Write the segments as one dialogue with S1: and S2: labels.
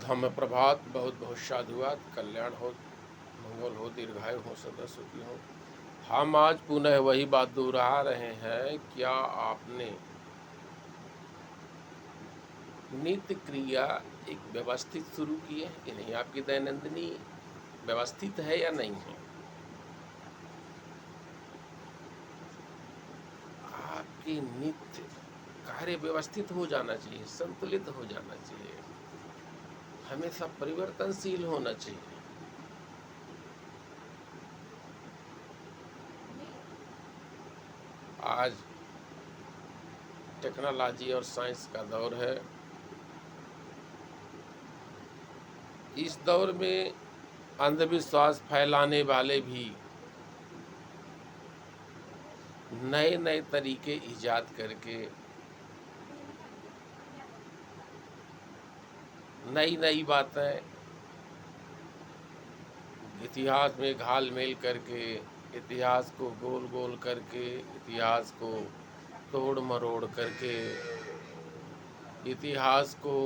S1: धम्म प्रभात। बहुत बहुत साधुवाद। कल्याण हो, मंगल हो, दीर्घायु हो, सदा सुखी हो। हम आज पुनः वही बात दोहरा रहे हैं। क्या आपने नित्य क्रिया एक व्यवस्थित शुरू की है कि नहीं? आपकी दैनंदिनी व्यवस्थित है या नहीं है? आपकी नित्य कार्य व्यवस्थित हो जाना चाहिए, संतुलित हो जाना चाहिए, हमेशा परिवर्तनशील होना चाहिए। आज टेक्नोलॉजी और साइंस का दौर है। इस दौर में अंधविश्वास फैलाने वाले भी नए नए तरीके इजाद करके नई नई बातें इतिहास में घाल मेल करके, इतिहास को गोल गोल करके, इतिहास को तोड़ मरोड़ करके, इतिहास को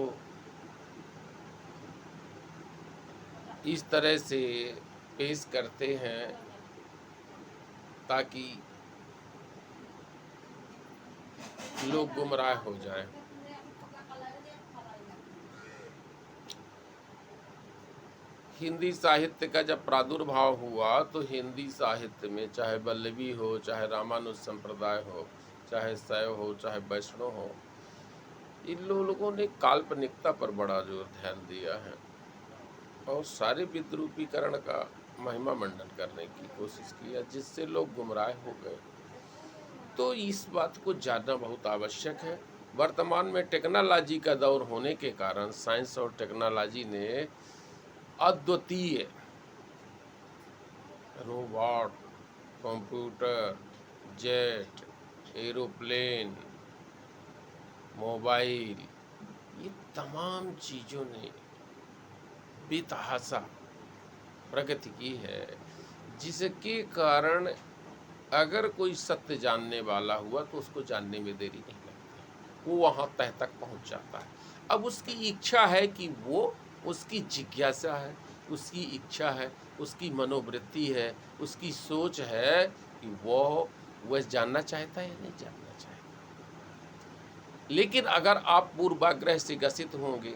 S1: इस तरह से पेश करते हैं ताकि लोग गुमराह हो जाएं। हिंदी साहित्य का जब प्रादुर्भाव हुआ तो हिंदी साहित्य में चाहे वल्लभी हो, चाहे रामानुज संप्रदाय हो, चाहे शैव हो, चाहे वैष्णव हो, इन लोगों ने काल्पनिकता पर बड़ा जोर ध्यान दिया है और सारे विद्रूपीकरण का महिमा मंडन करने की कोशिश किया, जिससे लोग गुमराह हो गए। तो इस बात को जानना बहुत आवश्यक है। वर्तमान में टेक्नोलॉजी का दौर होने के कारण साइंस और टेक्नोलॉजी ने अद्वितीय robot, computer, jet, aeroplane, mobile, ये तमाम चीज़ों ने बेतहाशा प्रगति की है, जिसके कारण अगर कोई सत्य जानने वाला हुआ तो उसको जानने में देरी नहीं लगती, वो वहाँ तह तक पहुँच जाता है। अब उसकी इच्छा है कि वो, उसकी जिज्ञासा है, उसकी इच्छा है, उसकी मनोवृत्ति है, उसकी सोच है कि वह जानना चाहता है या नहीं जानना चाहता। लेकिन अगर आप पूर्वाग्रह से ग्रसित होंगे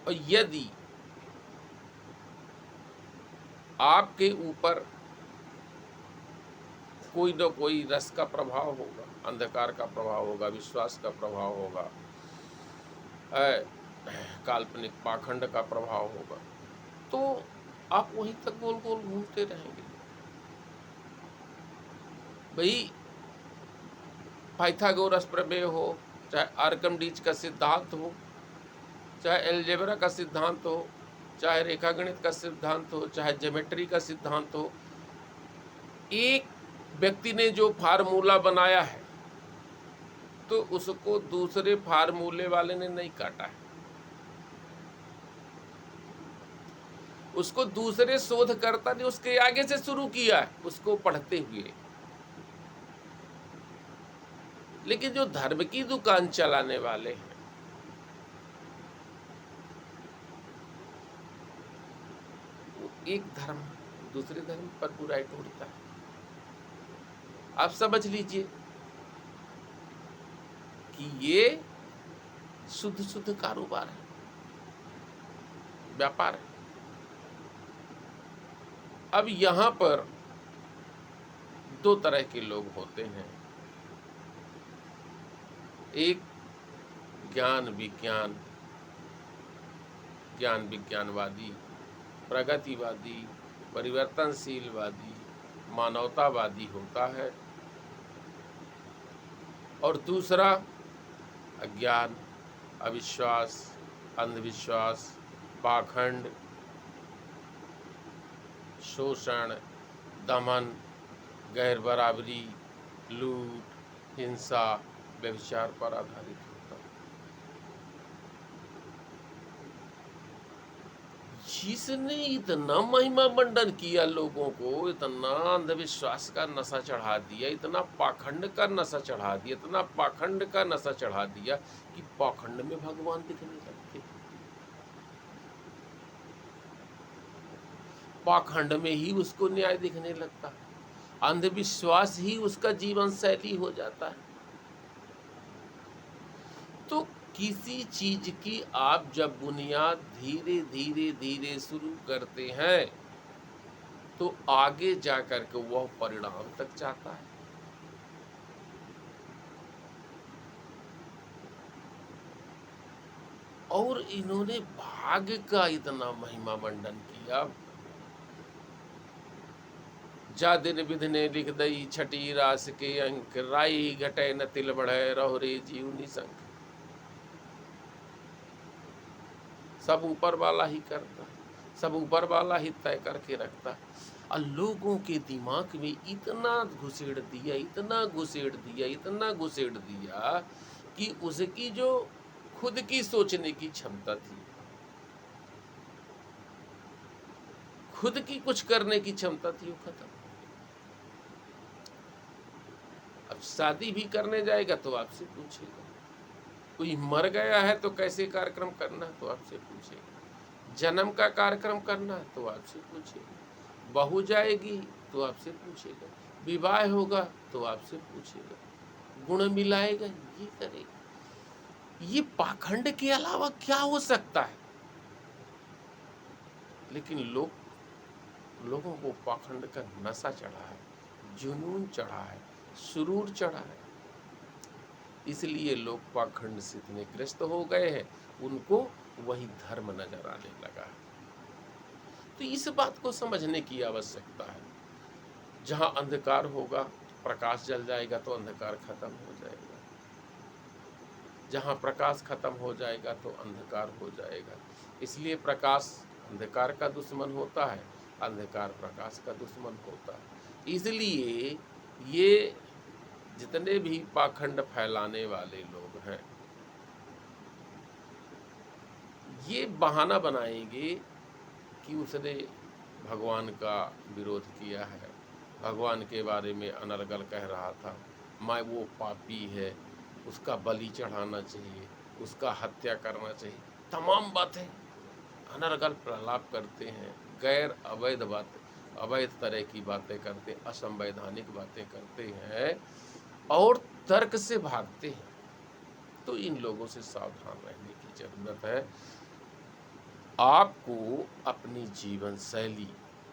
S1: और यदि आपके ऊपर कोई न कोई रस का प्रभाव होगा, अंधकार का प्रभाव होगा, विश्वास का प्रभाव होगा, काल्पनिक पाखंड का प्रभाव होगा, तो आप वहीं तक गोल गोल घूमते रहेंगे। भाई पाइथागोरस प्रमेय हो, चाहे आर्किमिडीज का सिद्धांत हो, चाहे एलजेब्रा का सिद्धांत हो, चाहे रेखागणित का सिद्धांत हो, चाहे ज्योमेट्री का सिद्धांत हो, एक व्यक्ति ने जो फार्मूला बनाया है तो उसको दूसरे फार्मूले वाले ने नहीं काटा है, उसको दूसरे शोधकर्ता ने उसके आगे से शुरू किया है उसको पढ़ते हुए। लेकिन जो धर्म की दुकान चलाने वाले हैं, वो एक धर्म दूसरे धर्म पर बुराई ढूंढता है। आप समझ लीजिए कि ये शुद्ध शुद्ध कारोबार है, व्यापार है। अब यहाँ पर दो तरह के लोग होते हैं, एक ज्ञान विज्ञानवादी, प्रगतिवादी, परिवर्तनशीलवादी, मानवतावादी होता है, और दूसरा अज्ञान, अविश्वास, अंधविश्वास, पाखंड, शोषण, दमन, गैर बराबरी, लूट, हिंसा, व्यभिचार पर आधारित होता है। जिसने इतना महिमा मंडन किया, लोगों को इतना अंधविश्वास का नशा चढ़ा दिया, इतना पाखंड का नशा चढ़ा दिया, इतना पाखंड का नशा चढ़ा दिया कि पाखंड में भगवान दिखने लगते। पाखंड में ही उसको न्याय दिखने लगता है, अंधविश्वास ही उसका जीवन शैली हो जाता है। तो किसी चीज की आप जब बुनियाद धीरे धीरे धीरे शुरू करते हैं तो आगे जाकर के वह परिणाम तक जाता है। और इन्होंने भाग्य का इतना महिमा मंडन किया। जा दिन विधने लिख दई छठी रास के अंक, राई घटे न तिल बढ़े रहो रे जीव निसंक। सब ऊपर वाला ही करता है, सब ऊपर वाला ही तय करके रखता है। और लोगों के दिमाग में इतना घुसेड़ दिया, इतना घुसेड़ दिया, इतना घुसेड़ दिया कि उसकी जो खुद की सोचने की क्षमता थी, खुद की कुछ करने की क्षमता थी, वो खत्म। अब शादी भी करने जाएगा तो आपसे पूछेगा, कोई मर गया है तो कैसे कार्यक्रम करना है तो आपसे पूछेगा, जन्म का कार्यक्रम करना है तो आपसे पूछेगा, बहू जाएगी तो आपसे पूछेगा, विवाह होगा तो आपसे पूछेगा, गुण मिलाएगा, ये करेगा। ये पाखंड के अलावा क्या हो सकता है? लेकिन लोगों को पाखंड का नशा चढ़ा है, जुनून चढ़ा है, सुरूर चढ़ा है। इसलिए लोग पाखंड से इतने ग्रस्त हो गए हैं, उनको वही धर्म नजर आने लगा। तो इस बात को समझने की आवश्यकता है। जहां अंधकार होगा प्रकाश जल जाएगा तो अंधकार खत्म हो जाएगा, जहां प्रकाश खत्म हो जाएगा तो अंधकार हो जाएगा। इसलिए प्रकाश अंधकार का दुश्मन होता है, अंधकार प्रकाश का दुश्मन होता है। इसलिए ये जितने भी पाखंड फैलाने वाले लोग हैं, ये बहाना बनाएंगे कि उसने भगवान का विरोध किया है, भगवान के बारे में अनर्गल कह रहा था, मैं वो पापी है, उसका बलि चढ़ाना चाहिए, उसका हत्या करना चाहिए। तमाम बातें अनर्गल प्रलाप करते हैं, गैर अवैध बातें, अवैध तरह की बातें करते हैं, असंवैधानिक बातें करते हैं और तर्क से भागते हैं। तो इन लोगों से सावधान रहने की जरूरत है। आपको अपनी जीवन शैली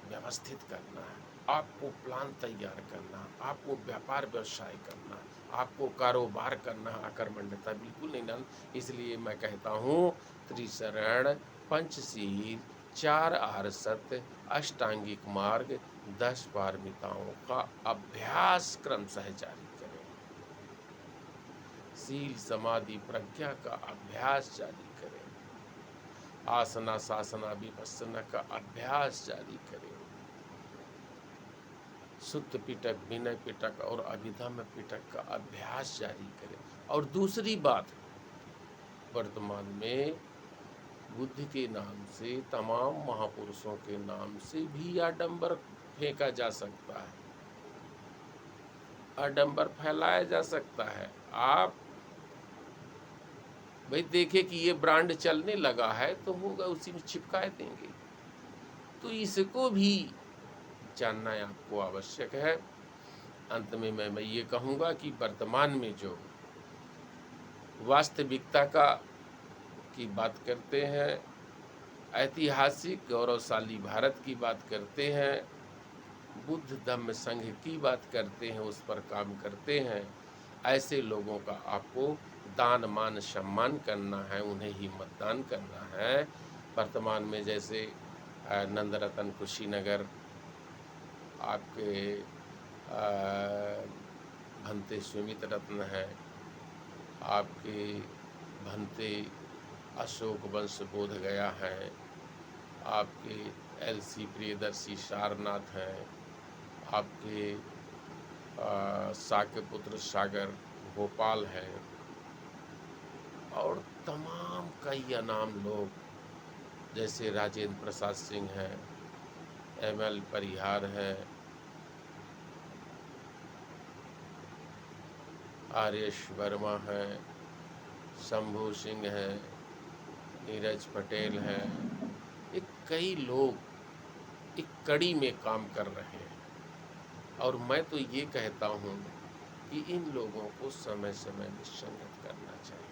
S1: व्यवस्थित करना है, आपको प्लान तैयार करना, आपको व्यापार व्यवसाय करना, आपको कारोबार करना, अकर्मण्यता बिल्कुल नहीं डालना। इसलिए मैं कहता हूँ त्रिशरण, पंचशील, 4 आर्सत, अष्टांगिक मार्ग, 10 पारमिताओं का अभ्यास क्रमशः जारी करें। शील समाधि प्रज्ञा का अभ्यास जारी करें, आसना शासना विपස්සना का अभ्यास जारी करें, शुद्ध पिटक, विनय पिटक और अभिधम पिटक का अभ्यास जारी करें। और दूसरी बात, वर्तमान में बुद्ध के नाम से, तमाम महापुरुषों के नाम से भी आडंबर फेंका जा सकता है, आडंबर फैलाया जा सकता है। आप भाई देखे कि ये ब्रांड चलने लगा है तो होगा उसी में चिपका देंगे। तो इसको भी जानना आपको आवश्यक है। अंत में मैं ये कहूँगा कि वर्तमान में जो वास्तविकता की बात करते हैं, ऐतिहासिक गौरवशाली भारत की बात करते हैं, बुद्ध धम्म संघ की बात करते हैं, उस पर काम करते हैं, ऐसे लोगों का आपको दान मान सम्मान करना है, उन्हें ही मतदान करना है। वर्तमान में जैसे नंदरतन कुशीनगर, आपके भंते सुमित रत्न है, आपके भंते अशोक वंश बोध गया है, आपके LC प्रियदर्शी सारनाथ हैं, आपके साक्य पुत्र सागर गोपाल हैं और तमाम कई अनाम लोग जैसे राजेंद्र प्रसाद सिंह हैं, ML परिहार हैं, आर्यश वर्मा हैं, शंभू सिंह हैं, नीरज पटेल हैं, एक कई लोग एक कड़ी में काम कर रहे हैं। और मैं तो ये कहता हूँ कि इन लोगों को समय समय में संगत करना चाहिए।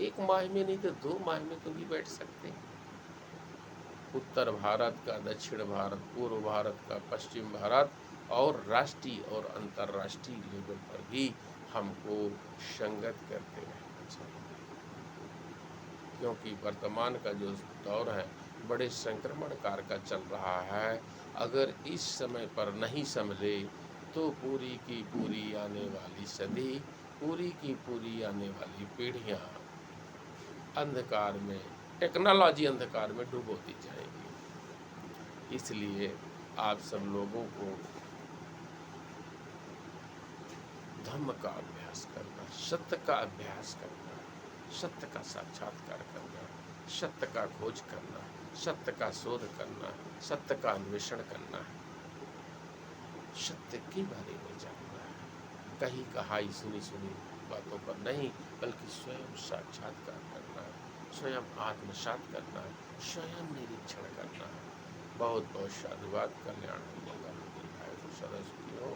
S1: 1 माह में नहीं तो 2 माह में तो भी बैठ सकते हैं। उत्तर भारत का, दक्षिण भारत, पूर्व भारत का, पश्चिम भारत और राष्ट्रीय और अंतर्राष्ट्रीय लेवल पर भी हमको संगत करते रहना चाहिए। क्योंकि वर्तमान का जो दौर है बड़े संक्रमणकार का चल रहा है। अगर इस समय पर नहीं संभले तो पूरी की पूरी आने वाली सदी, पूरी की पूरी आने वाली पीढ़ियाँ अंधकार में, टेक्नोलॉजी अंधकार में डुबोती जाएंगी। इसलिए आप सब लोगों को धम्म का अभ्यास करना, सत्य का अभ्यास करना, सत्य का साक्षात्कार करना, सत्य का खोज करना, सत्य का शोध करना, सत्य का अन्वेषण करना है, सत्य के बारे में जानना है। कहीं कहाई सुनी सुनी बातों पर नहीं, बल्कि स्वयं साक्षात्कार करना है, स्वयं आत्मसात करना है, स्वयं निरीक्षण करना है। बहुत बहुत साधुवाद। कल्याण हो। सदा सुखी हो।